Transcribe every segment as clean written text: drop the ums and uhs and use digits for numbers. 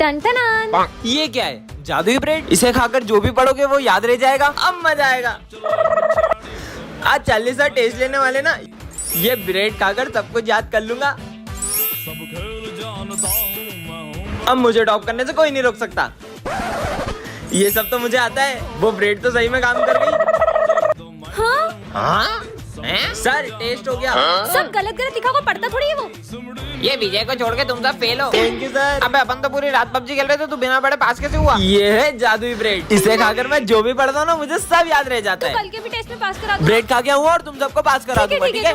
Ton ton. ये क्या है? जादुई ब्रेड? इसे खाकर जो भी पढ़ोगे वो याद रह जाएगा। अब मजा आएगा। आज 40 टेस्ट लेने वाले ना, ये ब्रेड खाकर सब कुछ याद कर लूंगा। अब मुझे टॉप करने से कोई नहीं रोक सकता। ये सब तो मुझे आता है। वो ब्रेड तो सही में काम कर गई। हाँ? सर टेस्ट हो गया। सब गलत गलत लिखा हुआ पढ़ता थोड़ी है वो। ये विजय को छोड़ के तुम सब फेल हो। Thank you sir. अबे अपन तो पूरी रात पबजी खेल रहे थे, तू बिना पढ़े पास कैसे हुआ? ये है जादुई ब्रेड। इसे खाकर मैं जो भी पढ़ता हूँ ना, मुझे सब याद रह जाता है। कल के भी टेस्ट में पास करा दूँ। ब्रेड खा गया हूँ और तुम सबको पास करा दूंगा, ठीक है?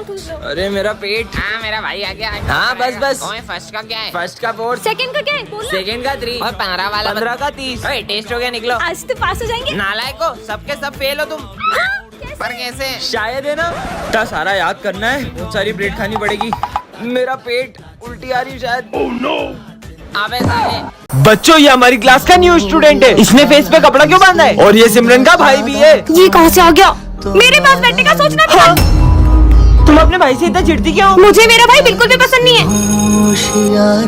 अरे मेरा पेट। हाँ मेरा भाई आ गया। हाँ बस। फर्स्ट का क्या है? फर्स्ट का 4, सेकंड का क्या है बोलना? सेकंड का 3 और 15 वाला 15 का 30। ओए टेस्ट हो गया, निकलो। आज तो पास हो जाएंगे। नालायक हो, सबके सब फेल हो तुम। पर कैसे? शायद है ना, इतना सारा याद करना है, बहुत सारी ब्रेड खानी पड़ेगी। मेरा पेट उल्टी आ रही शायद। अबे साले। बच्चों, ये हमारी क्लास का न्यू स्टूडेंट है। इसने फेस पे कपड़ा क्यों बांधा है? और ये सिमरन का भाई भी है। ये कहाँ से आ गया? मेरे पास बैठने का सोचना था। तुम अपने भाई से इतना चिढ़ती क्यों? मुझे मेरा भाई बिल्कुल भी पसंद नहीं है।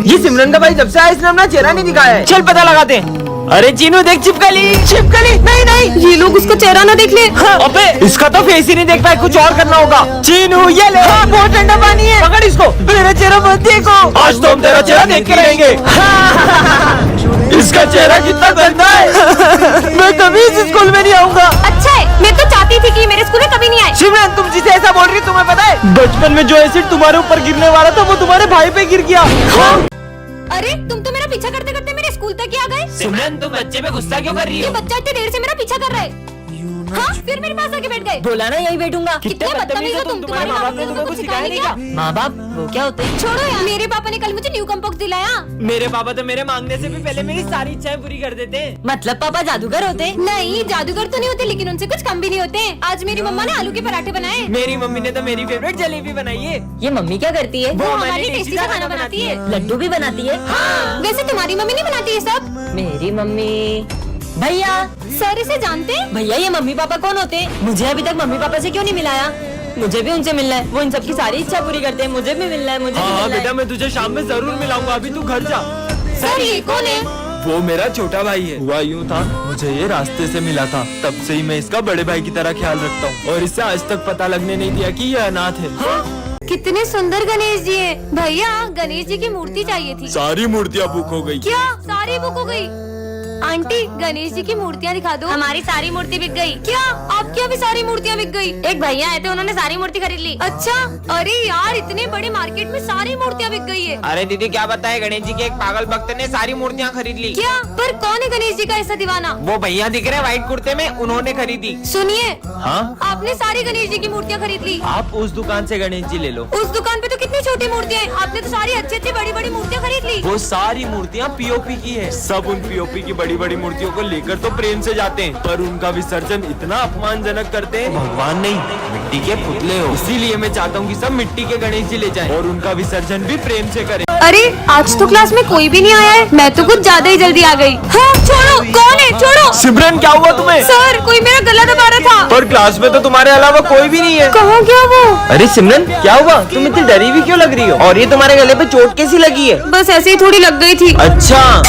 ये सिमरन का भाई जब से आया, इसने अपना चेहरा नहीं दिखाया है। चल पता लगाते हैं। अरे चीनू देख, चिपकली। नहीं, ये लोग उसका चेहरा ना देख ले। अबे इसका तो फेस ही नहीं देख पाए, कुछ और करना होगा। चीनू ये ले। बहुत ठंडा पानी है, पकड़ इसको। मेरा चेहरा मत देखो, आज तो हम तेरा चेहरा देख के रहेंगे। इसका चेहरा कितना गंदा है। मैं कभी इस स्कूल में नहीं आऊंगा। अच्छा है, मैं तो चाहती थी कि मेरे स्कूल में कभी नहीं आए। सिमरन, तुम जिसे ऐसा बोल रही, तुम्हें पता है बचपन में जो एसिड तुम्हारे ऊपर गिरने वाला था, वो तुम्हारे भाई पे गिर गया। अरे तुम तो मेरा पीछा करते करते मेरे स्कूल तक ही आ गए। सिमरन, तुम बच्चे पे गुस्सा क्यों कर रही ये हो? बच्चा इतनी देर से मेरा पीछा कर रहा है। हाँ, फिर मेरे पास आके बैठ गए। बोला ना यही बैठूंगा। कितने बदतमीज हो तुम। तुम्हारे माँ बाप ने तुम्हें कुछ सिखाया नहीं क्या? माँ बाप वो क्या होते हैं? छोड़ो यार, मेरे पापा ने कल मुझे न्यू कम्पोक्स दिलाया। मेरे पापा तो मेरे मांगने से भी पहले मेरी सारी इच्छाएं पूरी कर देते। मतलब पापा जादूगर होते? नहीं, जादूगर तो नहीं होते, लेकिन उनसे कुछ कम भी नहीं होते। आज मेरी मम्मा ने आलू के पराठे बनाए। मेरी मम्मी ने तो मेरी फेवरेट जलेबी बनाई है। ये मम्मी क्या करती है? वो हमारे लिए टेस्टी सा खाना बनाती है। लड्डू भी बनाती है? हाँ, वैसे तुम्हारी मम्मी नहीं बनाती ये सब? मेरी मम्मी। भैया, सर इसे जानते हैं? भैया ये मम्मी पापा कौन होते हैं? मुझे अभी तक मम्मी पापा से क्यों नहीं मिलाया? मुझे भी उनसे मिलना है। वो इन सबकी सारी इच्छा पूरी करते हैं। मुझे भी मिलना है, मुझे भी मिलना है। बेटा, मैं तुझे शाम में जरूर मिलाऊंगा, अभी तू घर जा। सर ये कौन है? वो मेरा छोटा भाई है। हुआ यूँ था, मुझे ये रास्ते से मिला था, तब से ही मैं इसका बड़े भाई की तरह ख्याल रखता हूँ, और इससे आज तक पता लगने नहीं दिया कि ये अनाथ है। कितने सुंदर गणेश जी है। भैया, गणेश जी की मूर्ति चाहिए थी। सारी मूर्तियाँ बुक हो गई। क्या सारी बुक हो गई? आंटी, गणेश जी की मूर्तियाँ दिखा दो। हमारी सारी मूर्ति बिक गई। क्या आपकी अभी सारी मूर्तियाँ बिक गई? एक भैया आए थे, उन्होंने सारी मूर्ति खरीद ली। अच्छा, अरे यार, इतने बड़े मार्केट में सारी मूर्तियाँ बिक गई है। अरे दीदी क्या बताए, गणेश जी के एक पागल भक्त ने सारी मूर्तियाँ खरीद ली। क्या? पर कौन है गणेश जी का ऐसा दीवाना? वो भैया दिख रहे व्हाइट कुर्ते में, उन्होंने खरीदी। सुनिए, हाँ, आपने सारी गणेश जी की मूर्तियाँ खरीद ली। आप उस दुकान से गणेश जी ले लो। उस दुकान पे तो कितनी छोटी मूर्तियाँ हैं। आपने तो सारी अच्छी अच्छी बड़ी बड़ी मूर्तियाँ खरीद ली। वो सारी मूर्तियाँ पीओपी की है। सब उन पीओपी की बड़ी बड़ी मूर्तियों को लेकर तो प्रेम से जाते हैं, पर उनका विसर्जन इतना अपमानजनक करते हैं। भगवान नहीं, मिट्टी के पुतले हो। इसीलिए मैं चाहता हूँ कि सब मिट्टी के गणेश जी ले जाएं और उनका विसर्जन भी प्रेम से करें। अरे आज तो क्लास में कोई भी नहीं आया है। मैं तो कुछ ज्यादा ही जल्दी आ गई। हाँ, छोड़ो, कौन है? छोड़ो। सिमरन, क्या हुआ तुम्हें? सर, कोई मेरा गला दबा रहा था। पर क्लास में तो तुम्हारे अलावा कोई भी नहीं है। कहाँ गया वो? अरे सिमरन, क्या हुआ? तुम इतनी डरी हुई क्यों लग रही हो? और ये तुम्हारे गले पे चोट कैसी लगी है? बस ऐसे ही थोड़ी लग गई थी। अच्छा,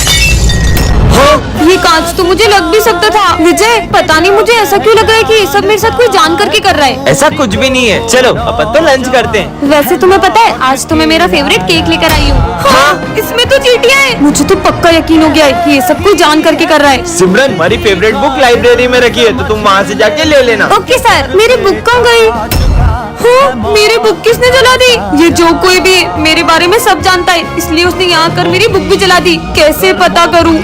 ये कांच तो मुझे लग भी सकता था। विजय, पता नहीं मुझे ऐसा क्यों लग रहा है कि ये सब मेरे साथ कोई जान करके कर रहा है। ऐसा कुछ भी नहीं है। चलो अपन तो लंच करते हैं। वैसे तुम्हें पता है, आज तो मैं मेरा फेवरेट केक लेकर आई हूँ। हाँ, इसमें तो चींटियाँ हैं। मुझे तो पक्का यकीन हो गया है कि ये सब कोई जान करके कर रहा है। सिमरन, हमारी फेवरेट बुक लाइब्रेरी में रखी है, तो तुम वहाँ से जाके ले लेना। Okay sir. मेरी बुक कहाँ गई? हाँ, मेरी बुक किसने जला दी? ये जो कोई भी मेरे बारे में सब जानता है, इसलिए उसने यहाँ कर मेरी बुक भी जला दी। कैसे पता करूँ?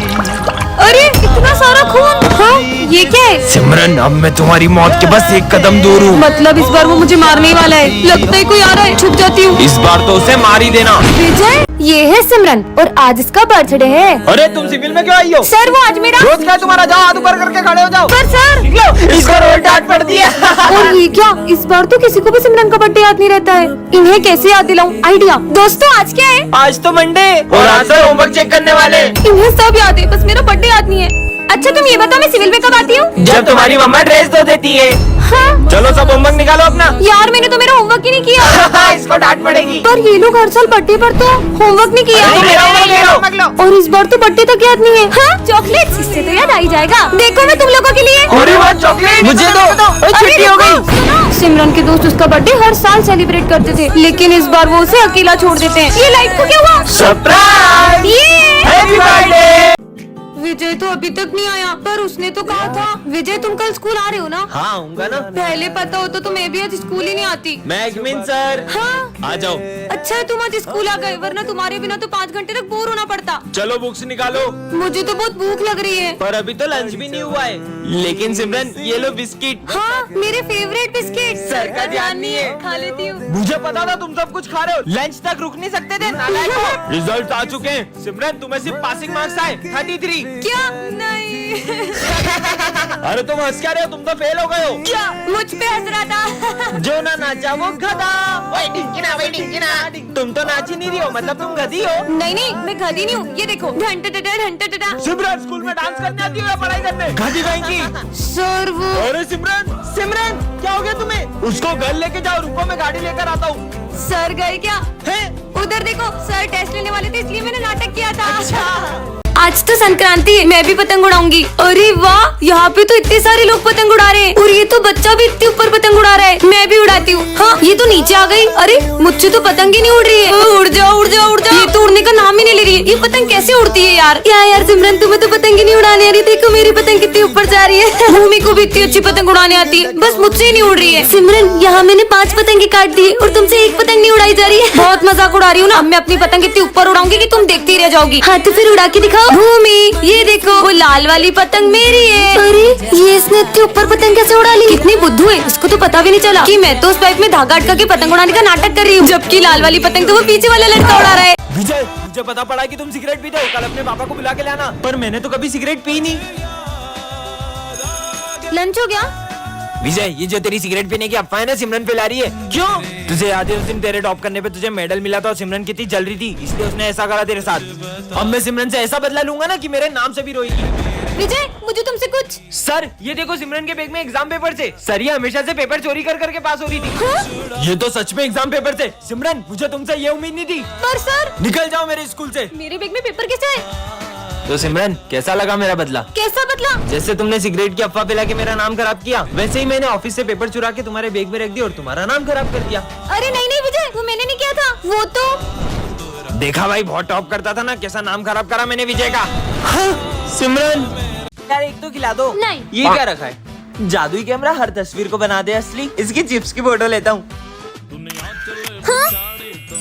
अरे इतना सारा खून। हाँ, ये क्या है? सिमरन, अब मैं तुम्हारी मौत के बस एक कदम दूर हूँ। मतलब इस बार वो मुझे मारने वाला है। लगता है कोई आ रहा है, छुप जाती हूँ। इस बार तो उसे मार ही देना। विजय, ये है सिमरन और आज इसका बर्थडे है। अरे तुम सिविल में क्यों आई हो? सर, वो आज मेरा रोज क्या तुम्हारा? जाओ हाथ ऊपर करके खड़े हो जाओ। पर सर, इसको रोज डांट पड़ दिया। और ये क्या? इस बार तो किसी को भी सिमरन का बर्थडे याद नहीं रहता है। इन्हें कैसे याद दिलाऊं? आइडिया। दोस्तों, आज क्या है? आज तो मंडे और आज होमवर्क चेक करने वाले। इन्हें सब याद है, बस मेरा बर्थडे याद नहीं है। अच्छा तुम ये बताओ मैं सिविल में कब आती हूँ? जब तुम्हारी मम्मा ड्रेस धो देती है। हाँ? चलो सब होमवर्क निकालो अपना। यार मैंने तो मेरा होमवर्क ही नहीं किया। इसको डांट पड़ेगी। पर ये लोग हर साल बर्थडे पर तो होमवर्क नहीं किया। और इस बार तो बर्थडे तक याद नहीं है। हाँ? चॉकलेट, इससे तो याद आ ही जाएगा। देखो मैं तुम लोगों के लिए। अरे वाह चॉकलेट मुझे दो। छुट्टी हो गई। सिमरन के दोस्त उसका बर्थडे हर साल सेलिब्रेट करते थे, लेकिन इस बार वो उसे अकेला छोड़ देते हैं। ये लाइट को क्या हुआ? सरप्राइज। ये हैप्पी बर्थडे। विजय तो अभी तक नहीं आया, पर उसने तो कहा था। विजय तुम कल स्कूल आ रहे हो ना? हाँ आऊंगा ना। पहले पता हो तो मैं भी आज स्कूल ही नहीं आती। मैगमिन सर हाँ? आ जाओ। अच्छा है तुम आज स्कूल आ गए, वरना तुम्हारे बिना तो 5 घंटे तक बोर होना पड़ता। चलो बुक्स निकालो। मुझे तो बहुत भूख लग रही है। पर अभी तो लंच भी नहीं हुआ है। लेकिन सिमरन ये लो बिस्किट। हाँ मेरे फेवरेट बिस्किट। सर का ध्यान नहीं है। खा लेती हूँ। मुझे पता था तुम सब कुछ खा रहे हो। लंच तक रुक नहीं सकते थे। रिजल्ट आ चुके हैं सिमरन, तुम्हें सिर्फ पासिंग मार्क्स आए 33। क्या? नहीं। अरे तुम हंस क्या रहे हो, तुम तो फेल हो गए हो। क्या? मुझ पे हंस रहा था। जो ना नाचा वो गधा। तुम तो नाच ही नहीं रही हो, मतलब तुम गधी हो। नहीं नहीं मैं गधी नहीं हूँ, ये देखो घंटा। सिमरन स्कूल में डांस करने आती हो या पढ़ाई करने? गधी कहेंगी। सर वो अरे सिमरन क्या हो गया तुम्हें? उसको घर लेके जाओ, रुको मैं गाड़ी लेकर आता हूँ। सर गए क्या? है? उधर देखो सर टेस्ट लेने वाले थे, इसलिए मैंने नाटक किया था। आज तो संक्रांति है, मैं भी पतंग उड़ाऊंगी। अरे वाह, यहाँ पे तो इतने सारे लोग पतंग उड़ा रहे हैं, और ये तो बच्चा भी इतने ऊपर पतंग उड़ा रहा है। मैं भी उड़ाती हूँ। हाँ ये तो नीचे आ गई। अरे मुझसे तो पतंग ही नहीं उड़ रही है। उड़ जाओ उड़ जाओ उड़ जाओ। ये तो उड़ने का नाम ही नहीं ले रही है। ये पतंग कैसे उड़ती है यार? क्या यार सिमरन, तुम्हें तो पतंग ही नहीं उड़ाने आ रही। देखो मेरी पतंग कितनी ऊपर जा रही है। भूमि को भी इतनी अच्छी पतंग उड़ाने आती है, बस मुझसे ही नहीं उड़ रही है। सिमरन यहाँ मैंने 5 पतंगे काट दी और तुमसे एक पतंग नहीं उड़ाई जा रही है। बहुत मजाक उड़ा रही हूँ ना। अब मैं अपनी पतंग इतनी ऊपर उड़ाऊंगी कि तुम देखती रह जाओगी। हाँ तो फिर उड़ा के दिखाओ। भूमि ये देखो, वो लाल वाली पतंग मेरी है। अरे ये इसने इतने ऊपर पतंग कैसे उड़ा ली? कितनी बुद्धू है, इसको तो पता भी नहीं चला कि मैं तो उस पाइप में धागा अटका के पतंग उड़ाने का नाटक कर रही हूँ, जबकि लाल वाली पतंग तो वो पीछे वाला लड़का उड़ा रहा है। विजय मुझे पता पड़ा कि तुम सिगरेट पीते हो, कल अपने पापा को बुला के लाना। पर मैंने तो कभी सिगरेट पी नहीं। लंच हो गया? विजय ये जो तेरी सिगरेट पीने की अफवाह है ना, सिमरन फैला रही है। क्यों? तुझे याद है उस दिन तेरे टॉप करने पे तुझे मेडल मिला था और सिमरन कितनी जल रही थी, इसलिए उसने ऐसा करा तेरे साथ। अब मैं सिमरन से ऐसा बदला लूंगा ना कि मेरे नाम से भी रोएगी। विजय मुझे तुमसे कुछ। सर ये देखो सिमरन के बैग में एग्जाम पेपर थे। सर ये हमेशा से पेपर चोरी कर करके पास हो रही थी। हाँ? ये तो सच में एग्जाम पेपर थे। सिमरन मुझे तुमसे ये उम्मीद नहीं थी। पर सर निकल जाओ मेरे स्कूल से। मेरे बैग में पेपर कैसे है? तो सिमरन कैसा लगा मेरा बदला? कैसा बदला? जैसे तुमने सिगरेट की अफवाह फैला के मेरा नाम खराब किया, वैसे ही मैंने ऑफिस से पेपर चुरा के तुम्हारे बैग में रख दिया और तुम्हारा नाम खराब कर दिया। अरे नहीं नहीं विजय, वो मैंने नहीं किया था। वो तो देखा भाई, बहुत टॉप करता था ना, कैसा नाम खराब करा मैंने विजय का। हाँ, सिमरन यार एक तो खिला दो। नहीं। ये क्या रखा है? जादुई कैमरा हर तस्वीर को बना दे असली। इसकी चिप्स की फोटो लेता हूँ।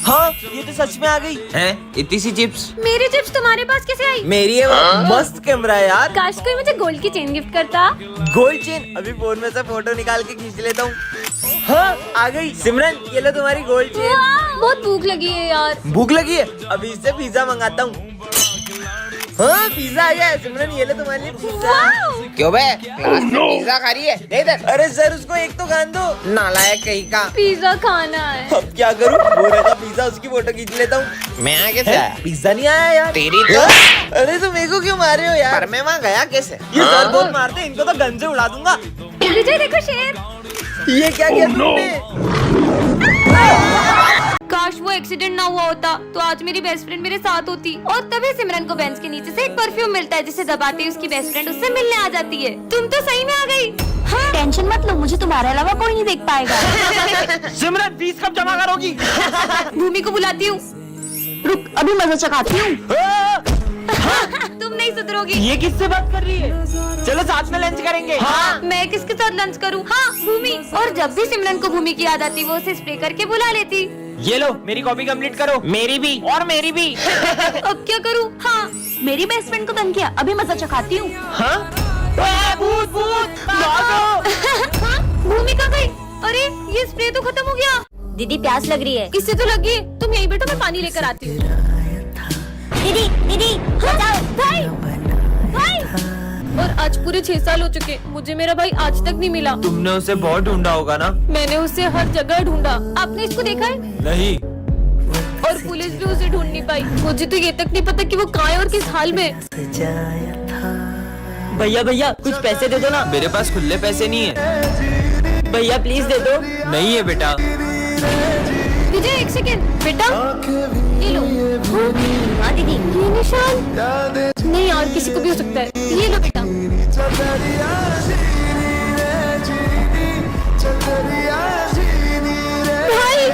हाँ ये तो सच में आ गई है। इतनी सी चिप्स। मेरी चिप्स तुम्हारे पास कैसे आई? मेरी है वो। मस्त कैमरा है यार। काश कोई मुझे गोल्ड की चेन गिफ्ट करता। Gold chain? अभी फोन में से फोटो निकाल के खींच लेता हूँ। हाँ आ गई। सिमरन ये लो तुम्हारी गोल्ड चेन। बहुत भूख लगी है यार। भूख लगी है? अभी इससे पिज्जा मंगाता हूँ। हाँ पिज्जा आ गया है। सिमरन ये लो तुम्हारे लिए पिज्जा। क्यों बे क्लास में पिज्जा खा रही है? दे इधर। अरे सर उसको एक तो खान दो। नालायक कहीं का। पिज्जा खाना है। अब क्या करूँ? वो रखा पिज्जा, उसकी फोटो खींच लेता हूँ। मैं आगे से आया। पिज्जा नहीं आया यार। तेरी तो। अरे तुम मेरे को क्यों मार रहे हो यार? पर मैं वहाँ गया कैसे? ये सर बहुत मारते हैं, इनको तो गन से उड़ा दूंगा। विजय देखो शेर। ये क्या किया तुमने? काश वो एक्सीडेंट ना हुआ होता तो आज मेरी बेस्ट फ्रेंड मेरे साथ होती, और तभी सिमरन को बेंच के नीचे से एक परफ्यूम मिलता है जिसे दबाते ही उसकी बेस्ट फ्रेंड उससे मिलने आ जाती है। तुम तो सही में आ गई। हाँ? टेंशन मत लो, मुझे तुम्हारे अलावा कोई नहीं देख पाएगा। सिमरन फीस कब जमा करोगी? भूमि को बुलाती हूँ। रुक अभी मजा चखाती हूँ। तुम नहीं सुधरोगी। ये किससे बात कर रही है? चलो साथ में लंच करेंगे। हाँ मैं किसके साथ लंच करूँ? हाँ भूमि। और जब भी सिमरन को भूमि की याद आती वो उसे स्प्रे करके बुला लेती। ये लो मेरी कॉपी कंप्लीट करो। मेरी भी और मेरी भी। अब क्या करूँ? हाँ मेरी बेस्ट फ्रेंड को तंग किया, अभी मजा चखाती हूँ। हाँ? भूत भूत भूमि कहाँ गई? अरे ये स्प्रे तो खत्म हो गया। दीदी प्यास लग रही है। इससे तो लगी है। तुम यहीं बैठो, मैं पानी लेकर आती हूँ। दीदी दीदी हाँ, भाई भाई। और आज पूरे 6 साल हो चुके, मुझे मेरा भाई आज तक नहीं मिला। तुमने उसे बहुत ढूंढा होगा ना? मैंने उसे हर जगह ढूंढा। आपने इसको देखा है? नहीं। और पुलिस भी उसे ढूंढ नहीं पाई। मुझे तो ये तक नहीं पता कि वो कहाँ है और किस हाल में। भैया भैया कुछ पैसे दे दो ना। मेरे पास खुले पैसे नहीं है। भैया प्लीज दे दो। नहीं है बेटा। विजय एक सेकेंड बेटा, ये लो। हाँ दीदी। ये निशान नहीं और किसी को भी हो सकता है। ये लो बेटा। भाई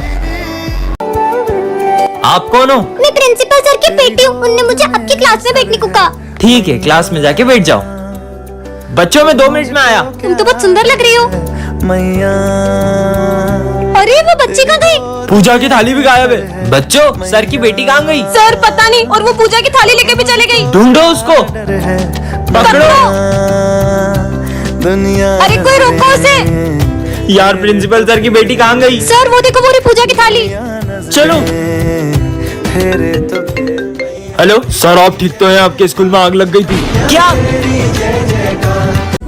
आप कौन हो? मैं प्रिंसिपल सर की बेटी हूँ। उनने मुझे आपकी क्लास में बैठने को कहा। ठीक है, क्लास में जाके बैठ जाओ। बच्चों में 2 मिनट में आया। तुम तो बहुत सुंदर लग रही हो। अरे वो बच्ची कहाँ गई? पूजा की थाली भी गायब है। बच्चों, सर की बेटी कहाँ गई? सर पता नहीं, और वो पूजा की थाली लेके भी चले गई। ढूंढो उसको। पकड़ो। अरे कोई रोको उसे। यार प्रिंसिपल सर की बेटी कहाँ गई? सर वो देखो, वो रही पूजा की थाली। चलो। हेलो सर, आप ठीक तो हैं? आपके स्कूल में आग लग गई थी क्या?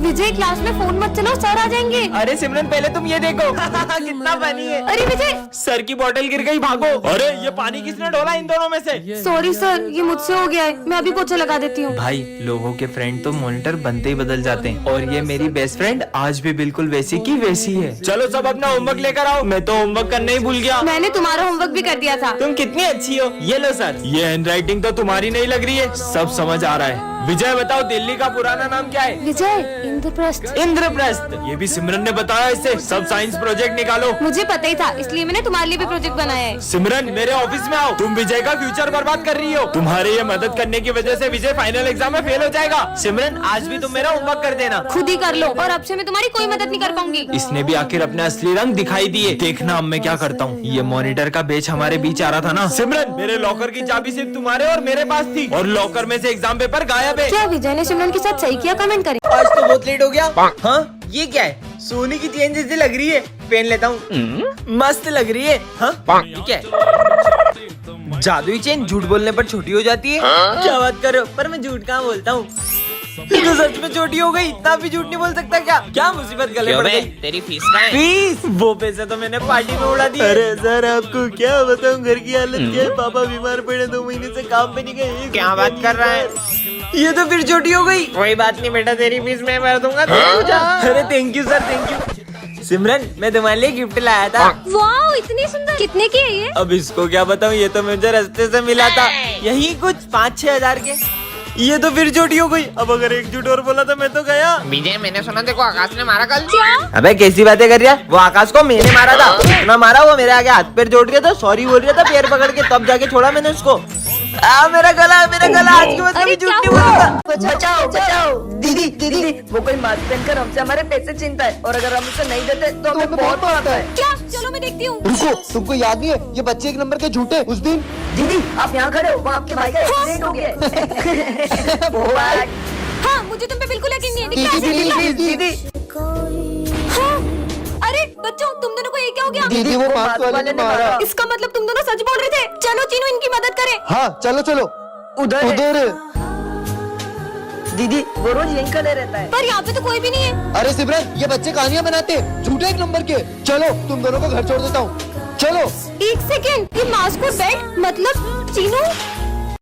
विजय क्लास में फोन मत चलाओ, सर आ जाएंगे। अरे सिमरन पहले तुम ये देखो। कितना पानी है। अरे विजय सर की बोतल गिर गई, भागो। अरे ये पानी किसने डोला इन दोनों में से? सॉरी सर, ये मुझसे हो गया है। मैं अभी पोछा लगा देती हूँ। भाई लोगों के फ्रेंड तो मॉनिटर बनते ही बदल जाते हैं, और ये मेरी बेस्ट फ्रेंड आज भी बिल्कुल वैसी की वैसी है। चलो सब अपना होमवर्क लेकर आओ। मैं तो होमवर्क करने ही भूल गया। मैंने तुम्हारा होमवर्क भी कर दिया था। तुम कितनी अच्छी हो। ये लो सर। ये हैंडराइटिंग तो तुम्हारी नहीं लग रही है, सब समझ आ रहा है। विजय बताओ, दिल्ली का पुराना नाम क्या है? विजय इंद्रप्रस्थ। इंद्रप्रस्थ। ये भी सिमरन ने बताया इसे। सब साइंस प्रोजेक्ट निकालो। मुझे पता ही था, इसलिए मैंने तुम्हारे लिए भी प्रोजेक्ट बनाया है। सिमरन मेरे ऑफिस में आओ। तुम विजय का फ्यूचर बर्बाद कर रही हो। तुम्हारे ये मदद करने की वजह से विजय फाइनल एग्जाम में फेल हो जाएगा। सिमरन आज भी तुम मेरा होमवर्क कर देना। खुद ही कर लो, और अब से मैं तुम्हारी कोई मदद नहीं कर पाऊंगी। इसने भी आखिर अपने असली रंग दिखाई दिए। देखना अब मैं क्या करता हूँ। ये मॉनिटर का बेच हमारे बीच आ रहा था ना। सिमरन मेरे लॉकर की चाबी सिर्फ तुम्हारे और मेरे पास थी, और लॉकर में से एग्जाम पेपर गायब है। क्या विजय ने सिमरन के साथ सही किया? कमेंट करें। आज तो बहुत लेट हो गया। हाँ ये क्या है? सोने की चेन जैसी लग रही है। पहन लेता हूँ। मस्त लग रही है। हाँ ये क्या है? जादुई चेन झूठ बोलने पर छोटी हो जाती है। क्या बात कर रहे हो? पर मैं झूठ कहाँ बोलता हूँ। ये तो सच में छोटी हो गई। इतना भी झूठ नहीं बोल सकता क्या? क्या मुसीबत गले पड़ गई? तेरी फीस कहाँ है? फीस? वो पैसे तो मैंने पार्टी में उड़ा दिए। अरे सर आपको क्या बताऊं, घर की हालत क्या है। पापा बीमार पड़े, 2 महीने से काम पे नहीं गए। क्या बात कर रहा है? ये तो फिर छोटी हो गई। कोई बात नहीं बेटा, तेरी फीस मैं भर दूंगा। अरे thank you sir, thank you. Simran मैं तुम्हारे लिए गिफ्ट लाया था। वाह इतनी सुंदर। कितने की है ये? अब इसको क्या बताऊं, ये तो मुझे रास्ते से मिला था। यही कुछ 5-6 हजार के। ये तो फिर छोटी हो गई। अब अगर एक झूठ और बोला तो मैं तो गया। विजय मैंने सुना देखो आकाश ने मारा कल। अबे कैसी बातें कर रहा है? वो आकाश को मैंने मारा था। इतना मारा, वो मेरे आगे हाथ पैर जोड़ रहा था, सॉरी बोल रहा था पैर पकड़ के, तब जाके छोड़ा मैंने उसको। मेरा गला आज के बाद कभी झूठ नहीं बोलूंगा। बचाओ बचाओ। दीदी दीदी वो कोई मास्क पहनकर हमसे हमारे पैसे छीनता है, और अगर हम उसे नहीं देते तो हमें बहुत मारता है। क्या? चलो मैं देखती हूँ। रुको, तुमको याद नहीं है ये बच्चे 1 नंबर के झूठे उस दिन? दीदी आप यहाँ खड़े हो, वो आपके भाई का एक्सीडेंट हो गया है। हाँ मुझे तुम पे बिल्कुल यकीन नहीं है। दिखला, दीदी, दिखला। दीदी, हाँ? अरे बच्चों, तुम दोनों को ये क्या हो गया? दीदी वो मास्क वाले ने मारा। इसका मतलब तुम दोनों सच बोल रहे थे। चलो चीनू इनकी मदद करें। हाँ चलो चलो। उधर है। उधर। दीदी वो रोज यहीं खड़े रहता है। पर यहाँ पे तो कोई भी नहीं है। अरे सिमरन ये बच्चे कहानियां बनाते, झूठे 1 नंबर के। चलो तुम दोनों को घर छोड़ देता हूँ, चलो। 1 सेकेंड, ये मास्क और बेल्ट मतलब चीनू